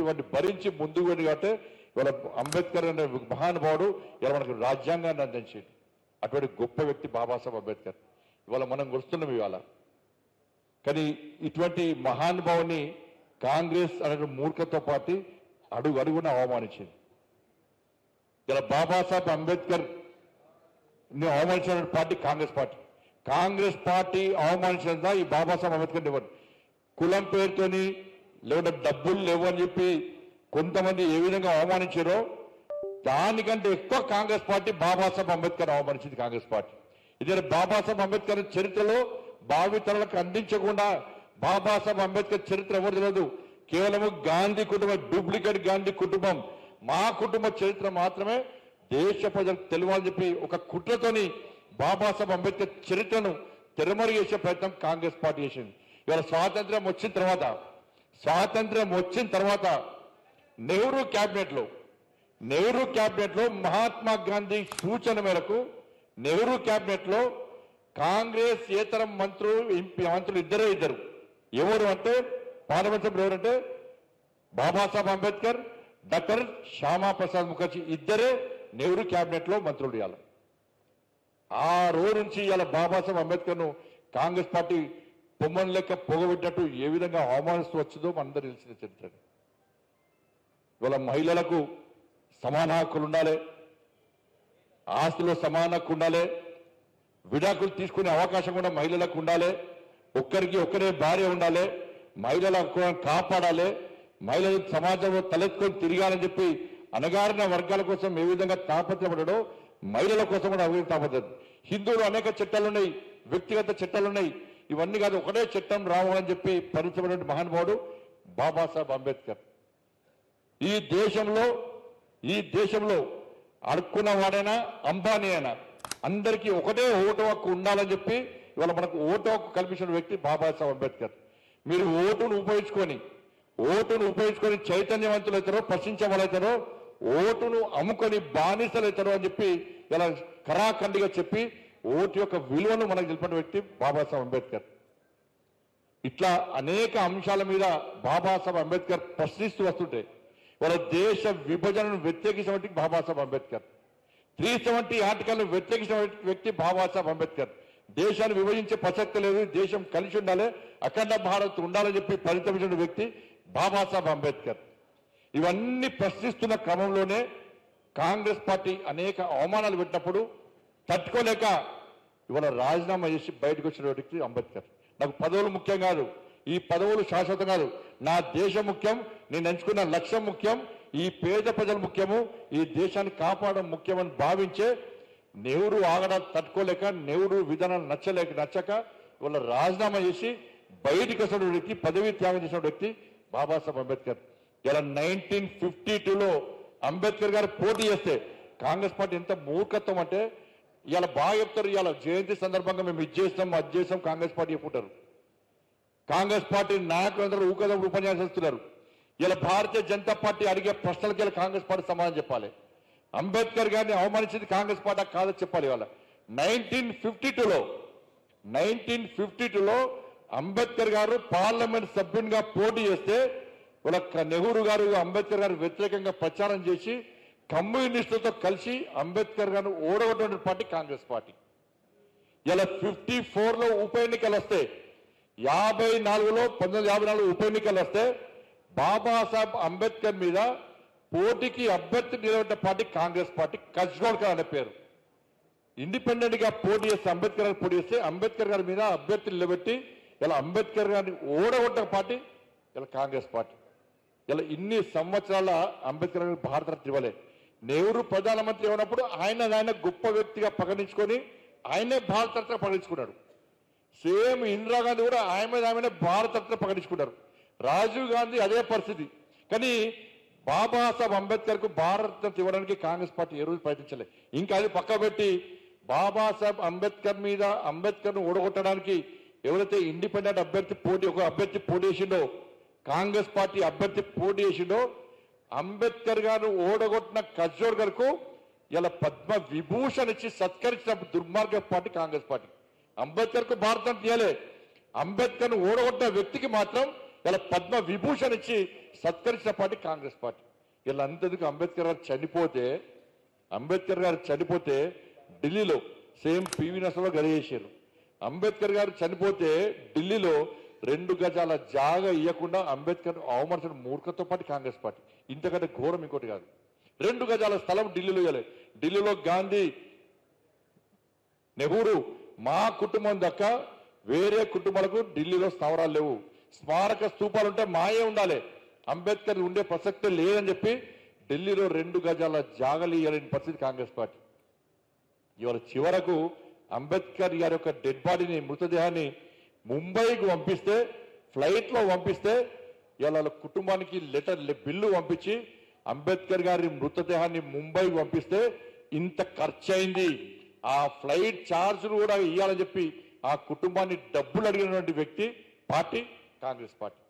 ఇవన్నీ భరించి ముందుకు వెళ్ళి కాబట్టి ఇవాళ అంబేద్కర్ అనే మహానుభావుడు ఇలా మనకు రాజ్యాంగాన్ని అందించాడు. అటువంటి గొప్ప వ్యక్తి బాబాసాహెబ్ అంబేద్కర్. ఇవాళ మనం కొలుస్తున్నాం ఇవాళ. కానీ ఇటువంటి మహానుభావుని కాంగ్రెస్ అనే మూర్ఖతో పాటు అడుగు అడుగున అవమానించింది. ఇలా బాబాసాహెబ్ అంబేద్కర్ ని అవమానించిన party Congress party. Congress party అవమానించిందా ఈ బాబాసాహెబ్ అంబేద్కర్ ఇవ్వండి. కులం పేరుతోని లేకుంటే డబ్బులు లేవు అని చెప్పి కొంతమంది ఏ విధంగా అవమానించారో దానికంటే ఎక్కువ కాంగ్రెస్ పార్టీ బాబాసాహెబ్ అంబేద్కర్ అవమానించింది కాంగ్రెస్ పార్టీ. ఇదే బాబాసాహెబ్ అంబేద్కర్ చరిత్రలో భావితరాలకు అందించకుండా బాబాసాహెబ్ అంబేద్కర్ చరిత్ర ఎవరు తెలియదు. కేవలం గాంధీ కుటుంబం, డూప్లికేట్ గాంధీ కుటుంబం, మా కుటుంబ చరిత్ర మాత్రమే దేశ ప్రజలకు తెలియాలని చెప్పి ఒక కుట్రతోని బాబాసాహెబ్ అంబేద్కర్ చరిత్రను తెరమరుగు చేసే ప్రయత్నం కాంగ్రెస్ పార్టీ చేసింది. ఇవాళ స్వాతంత్ర్యం వచ్చిన తర్వాత నెహ్రూ క్యాబినెట్ లో మహాత్మా గాంధీ సూచన మేరకు నెహ్రూ క్యాబినెట్ లో కాంగ్రెస్ ఏతర మంత్రులు ఇద్దరు. ఎవరు అంటే పార్లమెంట్ సభ్యులు ఎవరంటే బాబాసాహెబ్ అంబేద్కర్, డాక్టర్ శ్యామా ప్రసాద్ ముఖర్జీ ఇద్దరే నెహ్రూ క్యాబినెట్ లో మంత్రులు. ఇవ్వాలి ఆ రోజు నుంచి ఇలా బాబాసాహెబ్ అంబేద్కర్ ను కాంగ్రెస్ పార్టీ పొమ్మని లెక్క పొగబెట్టినట్టు ఏ విధంగా అవమానిస్తూ వచ్చిందో మనందరూ తెలిసిన చరిత్ర. ఇవాళ మహిళలకు సమాన హక్కులు ఉండాలి, ఆస్తిలో సమాన హక్కు ఉండాలి, విడాకులు తీసుకునే అవకాశం కూడా మహిళలకు ఉండాలి, ఒక్కరికి ఒక్కరే భార్య ఉండాలి, మహిళల హక్కులను కాపాడాలి, మహిళలు సమాజంలో తలెత్తుకొని తిరగాలని చెప్పి అణగారిన వర్గాల కోసం ఏ విధంగా తాపత్రపడడో మహిళల కోసం కూడా అవి తాపత్రం. హిందువులు అనేక చట్టాలు ఉన్నాయి, వ్యక్తిగత చట్టాలు ఉన్నాయి. ఇవన్నీ కాదు, ఒకటే చట్టం రావాలని చెప్పి పరిచయమైన మహానుభావుడు బాబాసాహెబ్ అంబేద్కర్. ఈ దేశంలో అడుక్కున్న వాడైనా అంబానీ అయినా అందరికీ ఒకటే ఓటు హక్కు ఉండాలని చెప్పి ఇవాళ మనకు ఓటు హక్కు కల్పించిన వ్యక్తి బాబాసాహెబ్ అంబేద్కర్. మీరు ఓటును ఉపయోగించుకొని చైతన్యవంతులు అవుతారో, ప్రశ్నించే వాళ్ళు అవుతారో, ఓటును అమ్ముకొని బానిసలు అవుతారో అని చెప్పి ఇలా కరాఖండిగా చెప్పి ఓటు యొక్క విలువను మనకు తెలిపిన వ్యక్తి బాబాసాహెబ్ అంబేద్కర్. ఇట్లా అనేక అంశాల మీద బాబాసాహెబ్ అంబేద్కర్ ప్రశ్నిస్తూ వస్తుంటే వాళ్ళ దేశ విభజనను వ్యతిరేకించిన వ్యక్తి బాబాసాహెబ్ అంబేద్కర్. 370 ఆర్టికల్ను వ్యతిరేకించిన వ్యక్తి బాబాసాహెబ్ అంబేద్కర్. దేశాన్ని విభజించే ప్రసక్తి లేదు, దేశం కలిసి ఉండాలి, అఖండ భారత్ ఉండాలని చెప్పి పరితపించిన వ్యక్తి బాబాసాహెబ్ అంబేద్కర్. ఇవన్నీ ప్రశ్నిస్తున్న క్రమంలోనే కాంగ్రెస్ పార్టీ అనేక అవమానాలు పెట్టినప్పుడు తట్టుకోలేక ఇవాళ రాజీనామా చేసి బయటకు వచ్చిన వ్యక్తి అంబేద్కర్. నాకు పదవులు ముఖ్యం కాదు, ఈ పదవులు శాశ్వతం కాదు, నా దేశం ముఖ్యం, నేను ఎంచుకున్న లక్ష్యం ముఖ్యం, ఈ పేద ప్రజలు ముఖ్యము, ఈ దేశాన్ని కాపాడడం ముఖ్యమని భావించే నెహ్రూ ఆగడం తట్టుకోలేక, నెహ్రూ విధానాలు నచ్చక ఇవాళ రాజీనామా చేసి బయటికి వచ్చిన వ్యక్తి, పదవీ త్యాగం చేసిన వ్యక్తి బాబాసాహెబ్ అంబేద్కర్. ఇలా 1952లో అంబేద్కర్ గారు పోటీ చేస్తే కాంగ్రెస్ పార్టీ ఎంత మూర్ఖత్వం అంటే ఇలా బాగా చెప్తారు. ఇవాళ జయంతి సందర్భంగా మేము ఇది చేస్తాం అది చేస్తాం కాంగ్రెస్ పార్టీ చెప్పుకుంటారు. కాంగ్రెస్ పార్టీ నాయకులందరూ ఊకదప్పుడు ఉపన్యాసం ఇస్తున్నారు. ఇలా భారతీయ జనతా పార్టీ అడిగే ప్రశ్నలకి ఇలా కాంగ్రెస్ పార్టీ సమాధానం చెప్పాలి. అంబేద్కర్ గారిని అవమానించింది కాంగ్రెస్ పార్టీ కాదని చెప్పాలి. ఇవాళ 1952లో అంబేద్కర్ గారు పార్లమెంట్ సభ్యునిగా పోటీ చేస్తే వాళ్ళ నెహ్రూ గారు అంబేద్కర్ గారు వ్యతిరేకంగా ప్రచారం చేసి కమ్యూనిస్టులతో కలిసి అంబేద్కర్ గారు ఓడగొట్టిన పార్టీ కాంగ్రెస్ పార్టీ. ఇలా 54లో ఉప ఎన్నికలు వస్తే 54లో 1954 ఉప ఎన్నికలు వస్తే బాబాసాహెబ్ అంబేద్కర్ మీద పోటీకి అభ్యర్థి నిలబెట్టిన పార్టీ కాంగ్రెస్ పార్టీ. కజ్గోల్కర్ అనే పేరు ఇండిపెండెంట్ గా పోటీ చేస్తే అంబేద్కర్ గారు పోటీ చేస్తే అంబేద్కర్ గారి మీద అభ్యర్థి నిలబెట్టి ఇలా అంబేద్కర్ గారిని ఓడగొట్టిన పార్టీ ఇలా కాంగ్రెస్ పార్టీ. ఇలా ఇన్ని సంవత్సరాల అంబేద్కర్ గారికి భారతరత్న ఇవ్వలే. నెహ్రూ ప్రధానమంత్రి ఉన్నప్పుడు ఆయన గొప్ప వ్యక్తిగా ప్రకటించుకొని ఆయనే భారతరత్న ప్రకటించుకున్నాడు. సేమ్ ఇందిరాగాంధీ కూడా ఆమెనే భారతరత్న ప్రకటించుకున్నారు. రాజీవ్ గాంధీ అదే పరిస్థితి. కానీ బాబాసాహెబ్ అంబేద్కర్ కు భారతరత్న ఇవ్వడానికి కాంగ్రెస్ పార్టీ ఏ రోజు ప్రయత్నించలే. ఇంకా అది పక్క పెట్టి బాబాసాహెబ్ అంబేద్కర్ మీద అంబేద్కర్ ను ఓడగొట్టడానికి ఎవరైతే ఇండిపెండెంట్ ఒక అభ్యర్థి పోటీ చేసిండో, కాంగ్రెస్ పార్టీ అభ్యర్థి పోటీ చేసిండో, అంబేద్కర్ గారు ఓడగొట్టిన కజ్జోర్కర్ కు ఇలా పద్మ విభూషణ్ ఇచ్చి సత్కరించిన దుర్మార్గ పార్టీ కాంగ్రెస్ పార్టీ. అంబేద్కర్ కు భారతరత్న ఇవ్వలే. అంబేద్కర్ ను ఓడగొట్టిన వ్యక్తికి మాత్రం ఇలా పద్మ విభూషణ్ ఇచ్చి సత్కరించిన పార్టీ కాంగ్రెస్ పార్టీ. ఇలా అంతేందుకు అంబేద్కర్ గారు చనిపోతే ఢిల్లీలో సేమ్ పివి నరసింహ గది చేశారు. అంబేద్కర్ గారు చనిపోతే ఢిల్లీలో 2 గజాల జాగా ఇవ్వకుండా అంబేద్కర్ అవమర్శన మూర్ఖతో పాటు కాంగ్రెస్ పార్టీ. ఇంతకంటే ఘోరం ఇంకోటి కాదు. 2 గజాల స్థలం ఢిల్లీలో ఇవ్వలేదు. ఢిల్లీలో గాంధీ, నెహ్రూ, మా కుటుంబం దక్క వేరే కుటుంబాలకు ఢిల్లీలో స్థావరాలు లేవు. స్మారక స్తూపాలు ఉంటే మాయే ఉండాలి, అంబేద్కర్ ఉండే ప్రసక్తే లేదని చెప్పి ఢిల్లీలో 2 గజాల జాగలు ఇవ్వలేని పరిస్థితి కాంగ్రెస్ పార్టీ. ఇవాళ చివరకు అంబేద్కర్ గారి యొక్క డెడ్ బాడీని, మృతదేహాన్ని ముంబైకి పంపిస్తే, ఫ్లైట్ లో పంపిస్తే ఇవాళ కుటుంబానికి బిల్లు పంపించి అంబేద్కర్ గారి మృతదేహాన్ని ముంబైకి పంపిస్తే ఇంత ఖర్చు అయింది, ఆ ఫ్లైట్ ఛార్జీలు కూడా ఇవ్వాలని చెప్పి ఆ కుటుంబాన్ని డబ్బులు అడిగినటువంటి వ్యక్తి పార్టీ కాంగ్రెస్ పార్టీ.